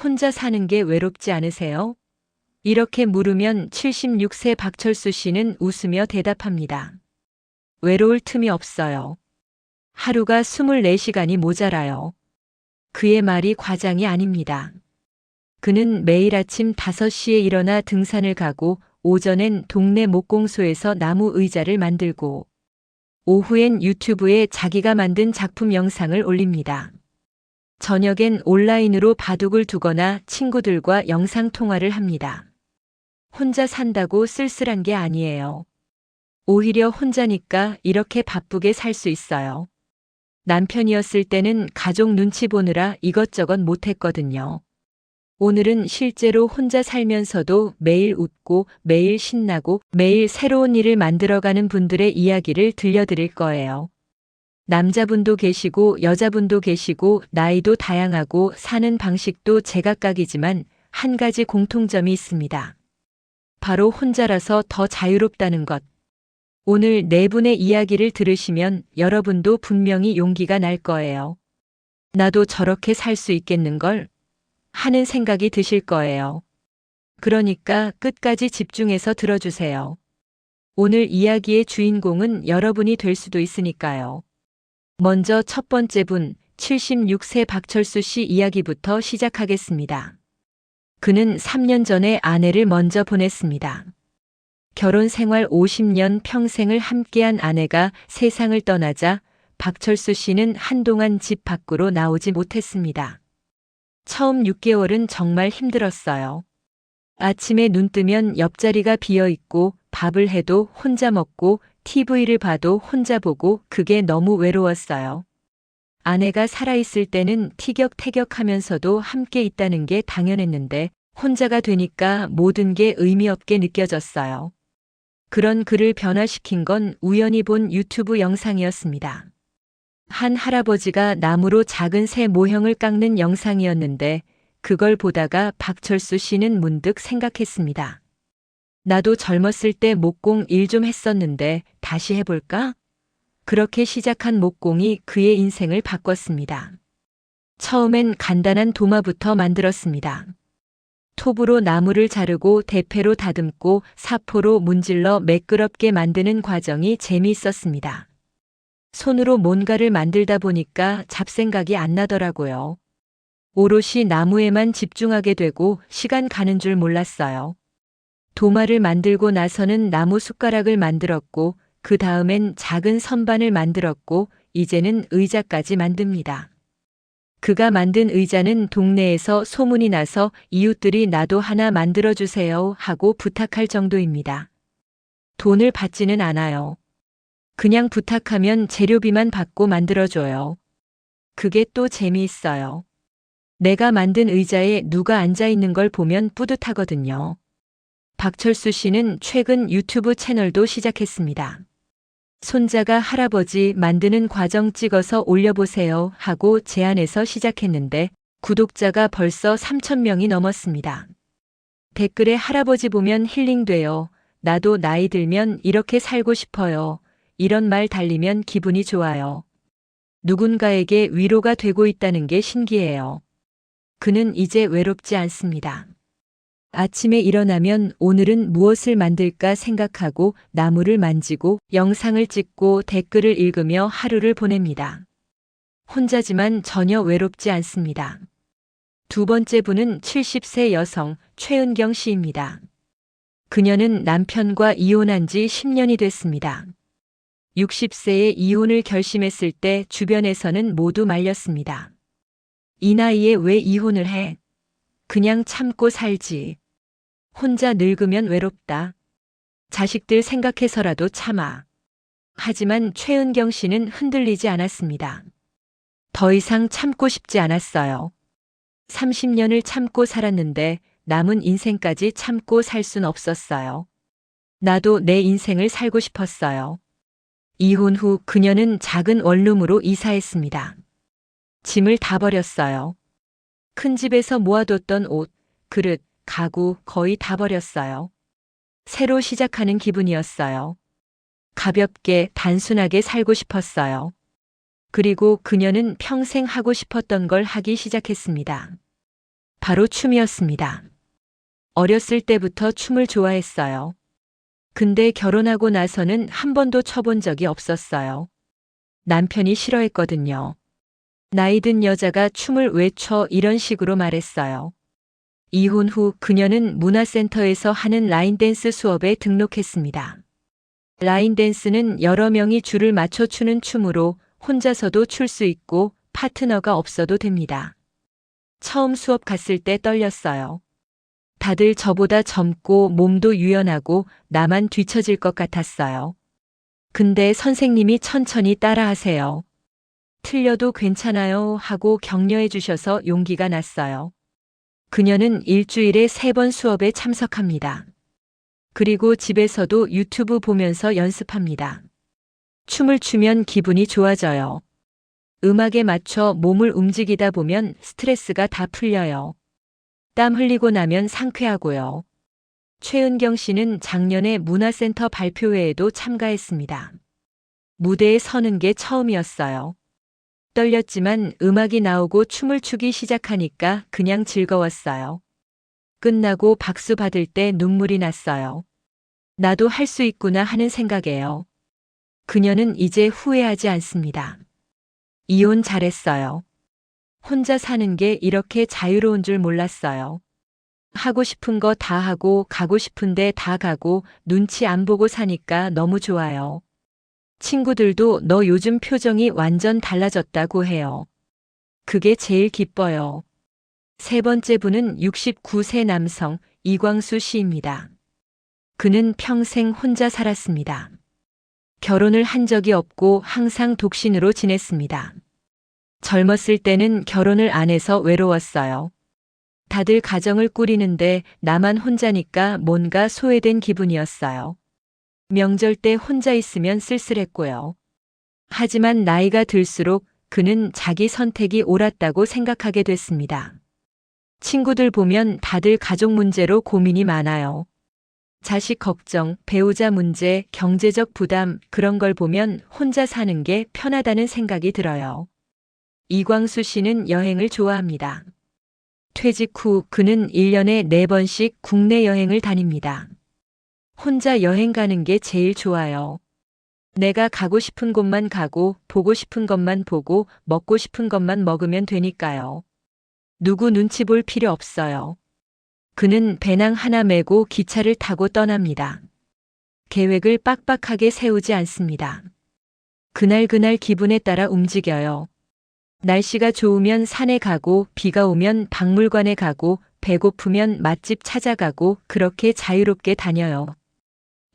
혼자 사는 게 외롭지 않으세요? 이렇게 물으면 76세 박철수 씨는 웃으며 대답합니다. 외로울 틈이 없어요. 하루가 24시간이 모자라요. 그의 말이 과장이 아닙니다. 그는 매일 아침 5시에 일어나 등산을 가고 오전엔 동네 목공소에서 나무 의자를 만들고 오후엔 유튜브에 자기가 만든 작품 영상을 올립니다. 저녁엔 온라인으로 바둑을 두거나 친구들과 영상통화를 합니다. 혼자 산다고 쓸쓸한 게 아니에요. 오히려 혼자니까 이렇게 바쁘게 살 수 있어요. 남편이었을 때는 가족 눈치 보느라 이것저것 못했거든요. 오늘은 실제로 혼자 살면서도 매일 웃고 매일 신나고 매일 새로운 일을 만들어가는 분들의 이야기를 들려드릴 거예요. 남자분도 계시고 여자분도 계시고 나이도 다양하고 사는 방식도 제각각이지만 한 가지 공통점이 있습니다. 바로 혼자라서 더 자유롭다는 것. 오늘 네 분의 이야기를 들으시면 여러분도 분명히 용기가 날 거예요. 나도 저렇게 살 수 있겠는걸? 하는 생각이 드실 거예요. 그러니까 끝까지 집중해서 들어주세요. 오늘 이야기의 주인공은 여러분이 될 수도 있으니까요. 먼저 첫 번째 분, 76세 박철수 씨 이야기부터 시작하겠습니다. 그는 3년 전에 아내를 먼저 보냈습니다. 결혼 생활 50년 평생을 함께한 아내가 세상을 떠나자 박철수 씨는 한동안 집 밖으로 나오지 못했습니다. 처음 6개월은 정말 힘들었어요. 아침에 눈 뜨면 옆자리가 비어 있고 밥을 해도 혼자 먹고 TV를 봐도 혼자 보고 그게 너무 외로웠어요. 아내가 살아있을 때는 티격태격하면서도 함께 있다는 게 당연했는데 혼자가 되니까 모든 게 의미 없게 느껴졌어요. 그런 그를 변화시킨 건 우연히 본 유튜브 영상이었습니다. 한 할아버지가 나무로 작은 새 모형을 깎는 영상이었는데 그걸 보다가 박철수 씨는 문득 생각했습니다. 나도 젊었을 때 목공 일 좀 했었는데 다시 해볼까? 그렇게 시작한 목공이 그의 인생을 바꿨습니다. 처음엔 간단한 도마부터 만들었습니다. 톱으로 나무를 자르고 대패로 다듬고 사포로 문질러 매끄럽게 만드는 과정이 재미있었습니다. 손으로 뭔가를 만들다 보니까 잡생각이 안 나더라고요. 오롯이 나무에만 집중하게 되고 시간 가는 줄 몰랐어요. 도마를 만들고 나서는 나무 숟가락을 만들었고 그 다음엔 작은 선반을 만들었고 이제는 의자까지 만듭니다. 그가 만든 의자는 동네에서 소문이 나서 이웃들이 나도 하나 만들어주세요 하고 부탁할 정도입니다. 돈을 받지는 않아요. 그냥 부탁하면 재료비만 받고 만들어줘요. 그게 또 재미있어요. 내가 만든 의자에 누가 앉아 있는 걸 보면 뿌듯하거든요. 박철수 씨는 최근 유튜브 채널도 시작했습니다. 손자가 할아버지 만드는 과정 찍어서 올려보세요 하고 제안해서 시작했는데 구독자가 벌써 3,000명이 넘었습니다. 댓글에 할아버지 보면 힐링돼요. 나도 나이 들면 이렇게 살고 싶어요. 이런 말 달리면 기분이 좋아요. 누군가에게 위로가 되고 있다는 게 신기해요. 그는 이제 외롭지 않습니다. 아침에 일어나면 오늘은 무엇을 만들까 생각하고 나무를 만지고 영상을 찍고 댓글을 읽으며 하루를 보냅니다. 혼자지만 전혀 외롭지 않습니다. 두 번째 분은 70세 여성 최은경 씨입니다. 그녀는 남편과 이혼한 지 10년이 됐습니다. 60세에 이혼을 결심했을 때 주변에서는 모두 말렸습니다. 이 나이에 왜 이혼을 해? 그냥 참고 살지. 혼자 늙으면 외롭다. 자식들 생각해서라도 참아. 하지만 최은경 씨는 흔들리지 않았습니다. 더 이상 참고 싶지 않았어요. 30년을 참고 살았는데 남은 인생까지 참고 살 순 없었어요. 나도 내 인생을 살고 싶었어요. 이혼 후 그녀는 작은 원룸으로 이사했습니다. 짐을 다 버렸어요. 큰 집에서 모아뒀던 옷, 그릇, 가구 거의 다 버렸어요. 새로 시작하는 기분이었어요. 가볍게 단순하게 살고 싶었어요. 그리고 그녀는 평생 하고 싶었던 걸 하기 시작했습니다. 바로 춤이었습니다. 어렸을 때부터 춤을 좋아했어요. 근데 결혼하고 나서는 한 번도 춰본 적이 없었어요. 남편이 싫어했거든요. 나이 든 여자가 춤을 왜 춰 이런 식으로 말했어요. 이혼 후 그녀는 문화센터에서 하는 라인댄스 수업에 등록했습니다. 라인댄스는 여러 명이 줄을 맞춰 추는 춤으로 혼자서도 출 수 있고 파트너가 없어도 됩니다. 처음 수업 갔을 때 떨렸어요. 다들 저보다 젊고 몸도 유연하고 나만 뒤처질 것 같았어요. 근데 선생님이 천천히 따라하세요. 틀려도 괜찮아요 하고 격려해 주셔서 용기가 났어요. 그녀는 일주일에 3번 수업에 참석합니다. 그리고 집에서도 유튜브 보면서 연습합니다. 춤을 추면 기분이 좋아져요. 음악에 맞춰 몸을 움직이다 보면 스트레스가 다 풀려요. 땀 흘리고 나면 상쾌하고요. 최은경 씨는 작년에 문화센터 발표회에도 참가했습니다. 무대에 서는 게 처음이었어요. 떨렸지만 음악이 나오고 춤을 추기 시작하니까 그냥 즐거웠어요. 끝나고 박수 받을 때 눈물이 났어요. 나도 할 수 있구나 하는 생각에요. 그녀는 이제 후회하지 않습니다. 이혼 잘했어요. 혼자 사는 게 이렇게 자유로운 줄 몰랐어요. 하고 싶은 거 다 하고 가고 싶은데 다 가고 눈치 안 보고 사니까 너무 좋아요. 친구들도 너 요즘 표정이 완전 달라졌다고 해요. 그게 제일 기뻐요. 세 번째 분은 69세 남성 이광수 씨입니다. 그는 평생 혼자 살았습니다. 결혼을 한 적이 없고 항상 독신으로 지냈습니다. 젊었을 때는 결혼을 안 해서 외로웠어요. 다들 가정을 꾸리는데 나만 혼자니까 뭔가 소외된 기분이었어요. 명절 때 혼자 있으면 쓸쓸했고요. 하지만 나이가 들수록 그는 자기 선택이 옳았다고 생각하게 됐습니다. 친구들 보면 다들 가족 문제로 고민이 많아요. 자식 걱정, 배우자 문제, 경제적 부담, 그런 걸 보면 혼자 사는 게 편하다는 생각이 들어요. 이광수 씨는 여행을 좋아합니다. 퇴직 후 그는 1년에 4번씩 국내 여행을 다닙니다. 혼자 여행 가는 게 제일 좋아요. 내가 가고 싶은 곳만 가고 보고 싶은 것만 보고 먹고 싶은 것만 먹으면 되니까요. 누구 눈치 볼 필요 없어요. 그는 배낭 하나 메고 기차를 타고 떠납니다. 계획을 빡빡하게 세우지 않습니다. 그날 기분에 따라 움직여요. 날씨가 좋으면 산에 가고 비가 오면 박물관에 가고 배고프면 맛집 찾아가고 그렇게 자유롭게 다녀요.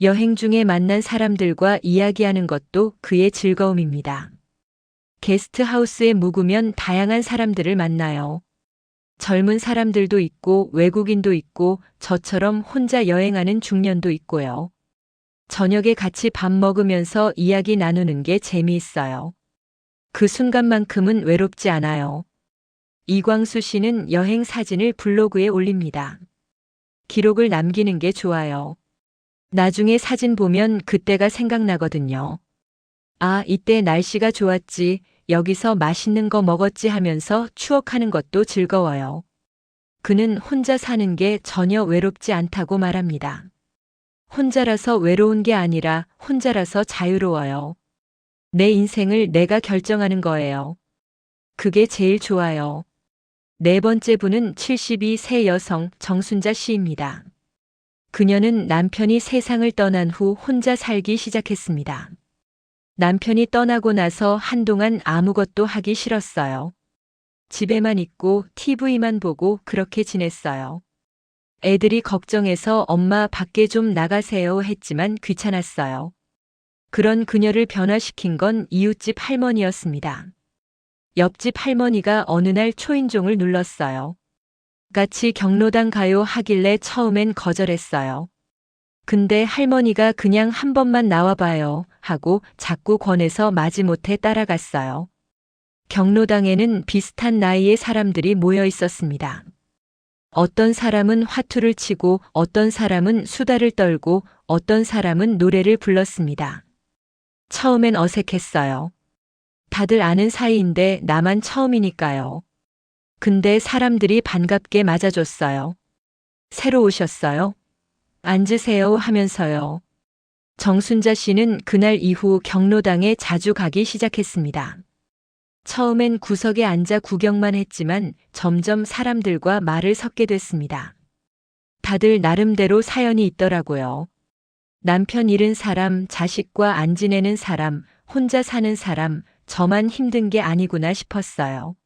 여행 중에 만난 사람들과 이야기하는 것도 그의 즐거움입니다. 게스트하우스에 묵으면 다양한 사람들을 만나요. 젊은 사람들도 있고 외국인도 있고 저처럼 혼자 여행하는 중년도 있고요. 저녁에 같이 밥 먹으면서 이야기 나누는 게 재미있어요. 그 순간만큼은 외롭지 않아요. 이광수 씨는 여행 사진을 블로그에 올립니다. 기록을 남기는 게 좋아요. 나중에 사진 보면 그때가 생각나거든요. 아, 이때 날씨가 좋았지, 여기서 맛있는 거 먹었지 하면서 추억하는 것도 즐거워요. 그는 혼자 사는 게 전혀 외롭지 않다고 말합니다. 혼자라서 외로운 게 아니라 혼자라서 자유로워요. 내 인생을 내가 결정하는 거예요. 그게 제일 좋아요. 네 번째 분은 72세 여성 정순자 씨입니다. 그녀는 남편이 세상을 떠난 후 혼자 살기 시작했습니다. 남편이 떠나고 나서 한동안 아무것도 하기 싫었어요. 집에만 있고 TV만 보고 그렇게 지냈어요. 애들이 걱정해서 엄마 밖에 좀 나가세요 했지만 귀찮았어요. 그런 그녀를 변화시킨 건 이웃집 할머니였습니다. 옆집 할머니가 어느 날 초인종을 눌렀어요. 같이 경로당 가요 하길래 처음엔 거절했어요. 근데 할머니가 그냥 한 번만 나와봐요 하고 자꾸 권해서 마지못해 따라갔어요. 경로당에는 비슷한 나이의 사람들이 모여 있었습니다. 어떤 사람은 화투를 치고 어떤 사람은 수다를 떨고 어떤 사람은 노래를 불렀습니다. 처음엔 어색했어요. 다들 아는 사이인데 나만 처음이니까요. 근데 사람들이 반갑게 맞아줬어요. 새로 오셨어요? 앉으세요 하면서요. 정순자 씨는 그날 이후 경로당에 자주 가기 시작했습니다. 처음엔 구석에 앉아 구경만 했지만 점점 사람들과 말을 섞게 됐습니다. 다들 나름대로 사연이 있더라고요. 남편 잃은 사람, 자식과 안 지내는 사람, 혼자 사는 사람, 저만 힘든 게 아니구나 싶었어요.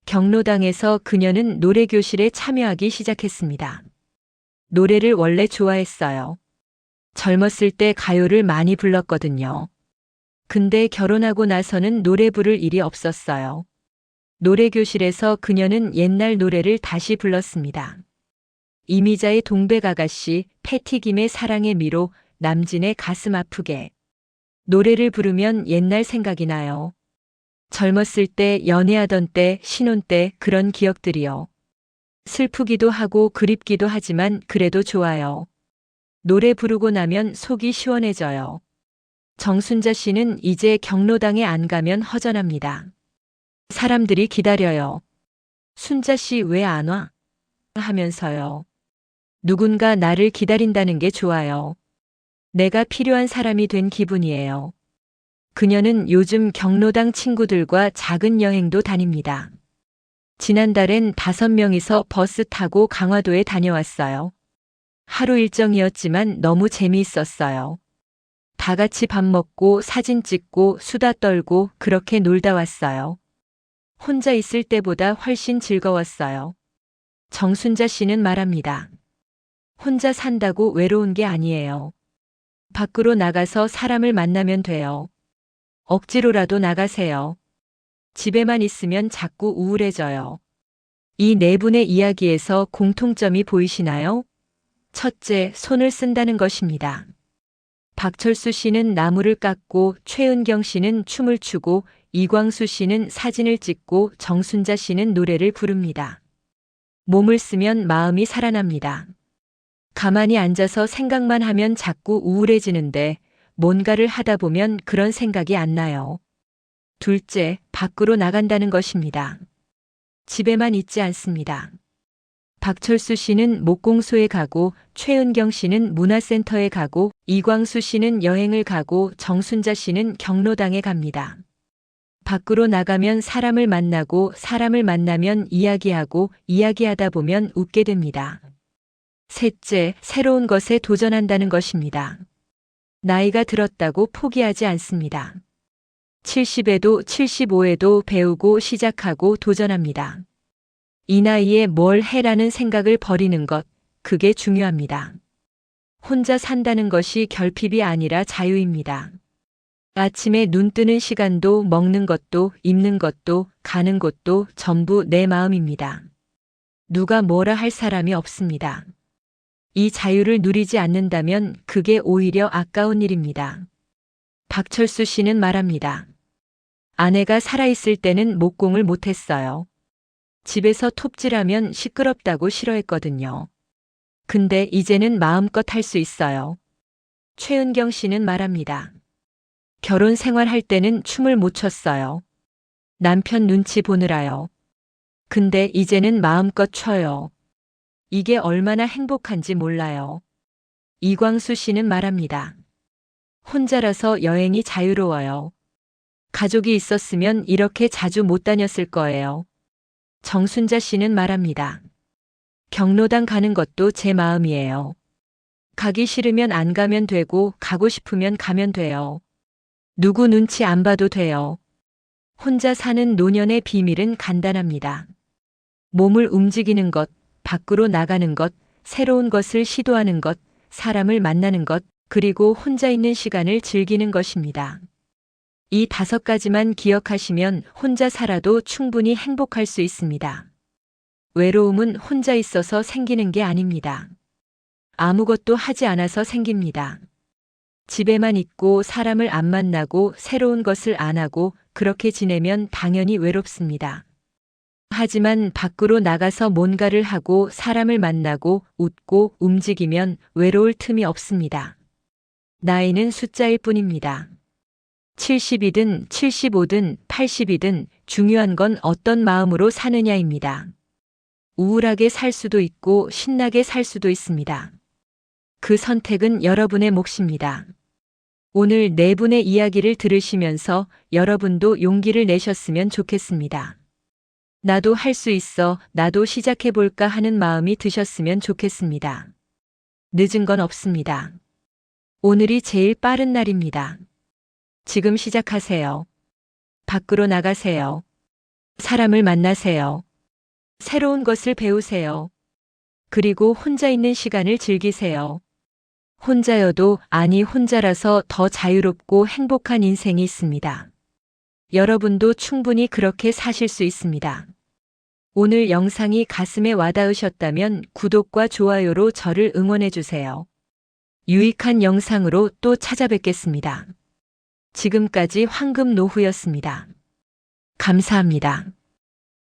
경로당에서 그녀는 노래교실에 참여하기 시작했습니다. 노래를 원래 좋아했어요. 젊었을 때 가요를 많이 불렀거든요. 근데 결혼하고 나서는 노래 부를 일이 없었어요. 노래교실에서 그녀는 옛날 노래를 다시 불렀습니다. 이미자의 동백아가씨, 패티김의 사랑의 미로, 남진의 가슴 아프게. 노래를 부르면 옛날 생각이 나요. 젊었을 때, 연애하던 때, 신혼 때 그런 기억들이요. 슬프기도 하고 그립기도 하지만 그래도 좋아요. 노래 부르고 나면 속이 시원해져요. 정순자 씨는 이제 경로당에 안 가면 허전합니다. 사람들이 기다려요. 순자 씨 왜 안 와? 하면서요. 누군가 나를 기다린다는 게 좋아요. 내가 필요한 사람이 된 기분이에요. 그녀는 요즘 경로당 친구들과 작은 여행도 다닙니다. 지난달엔 5명이서 버스 타고 강화도에 다녀왔어요. 하루 일정이었지만 너무 재미있었어요. 다 같이 밥 먹고 사진 찍고 수다 떨고 그렇게 놀다 왔어요. 혼자 있을 때보다 훨씬 즐거웠어요. 정순자 씨는 말합니다. 혼자 산다고 외로운 게 아니에요. 밖으로 나가서 사람을 만나면 돼요. 억지로라도 나가세요. 집에만 있으면 자꾸 우울해져요. 이 네 분의 이야기에서 공통점이 보이시나요? 첫째, 손을 쓴다는 것입니다. 박철수 씨는 나무를 깎고 최은경 씨는 춤을 추고 이광수 씨는 사진을 찍고 정순자 씨는 노래를 부릅니다. 몸을 쓰면 마음이 살아납니다. 가만히 앉아서 생각만 하면 자꾸 우울해지는데 뭔가를 하다 보면 그런 생각이 안 나요. 둘째, 밖으로 나간다는 것입니다. 집에만 있지 않습니다. 박철수 씨는 목공소에 가고 최은경 씨는 문화센터에 가고 이광수 씨는 여행을 가고 정순자 씨는 경로당에 갑니다. 밖으로 나가면 사람을 만나고 사람을 만나면 이야기하고 이야기하다 보면 웃게 됩니다. 셋째, 새로운 것에 도전한다는 것입니다. 나이가 들었다고 포기하지 않습니다. 70에도 75에도 배우고 시작하고 도전합니다. 이 나이에 뭘 해라는 생각을 버리는 것, 그게 중요합니다. 혼자 산다는 것이 결핍이 아니라 자유입니다. 아침에 눈 뜨는 시간도 먹는 것도 입는 것도 가는 곳도 전부 내 마음입니다. 누가 뭐라 할 사람이 없습니다. 이 자유를 누리지 않는다면 그게 오히려 아까운 일입니다. 박철수 씨는 말합니다. 아내가 살아있을 때는 목공을 못했어요. 집에서 톱질하면 시끄럽다고 싫어했거든요. 근데 이제는 마음껏 할 수 있어요. 최은경 씨는 말합니다. 결혼 생활할 때는 춤을 못 췄어요. 남편 눈치 보느라요. 근데 이제는 마음껏 춰요. 이게 얼마나 행복한지 몰라요. 이광수 씨는 말합니다. 혼자라서 여행이 자유로워요. 가족이 있었으면 이렇게 자주 못 다녔을 거예요. 정순자 씨는 말합니다. 경로당 가는 것도 제 마음이에요. 가기 싫으면 안 가면 되고 가고 싶으면 가면 돼요. 누구 눈치 안 봐도 돼요. 혼자 사는 노년의 비밀은 간단합니다. 몸을 움직이는 것, 밖으로 나가는 것, 새로운 것을 시도하는 것, 사람을 만나는 것, 그리고 혼자 있는 시간을 즐기는 것입니다. 이 5가지만 기억하시면 혼자 살아도 충분히 행복할 수 있습니다. 외로움은 혼자 있어서 생기는 게 아닙니다. 아무것도 하지 않아서 생깁니다. 집에만 있고 사람을 안 만나고 새로운 것을 안 하고 그렇게 지내면 당연히 외롭습니다. 하지만 밖으로 나가서 뭔가를 하고 사람을 만나고 웃고 움직이면 외로울 틈이 없습니다. 나이는 숫자일 뿐입니다. 70이든 75든 80이든 중요한 건 어떤 마음으로 사느냐입니다. 우울하게 살 수도 있고 신나게 살 수도 있습니다. 그 선택은 여러분의 몫입니다. 오늘 네 분의 이야기를 들으시면서 여러분도 용기를 내셨으면 좋겠습니다. 나도 할 수 있어, 나도 시작해볼까 하는 마음이 드셨으면 좋겠습니다. 늦은 건 없습니다. 오늘이 제일 빠른 날입니다. 지금 시작하세요. 밖으로 나가세요. 사람을 만나세요. 새로운 것을 배우세요. 그리고 혼자 있는 시간을 즐기세요. 혼자여도 아니 혼자라서 더 자유롭고 행복한 인생이 있습니다. 여러분도 충분히 그렇게 사실 수 있습니다. 오늘 영상이 가슴에 와닿으셨다면 구독과 좋아요로 저를 응원해 주세요. 유익한 영상으로 또 찾아뵙겠습니다. 지금까지 황금노후였습니다. 감사합니다.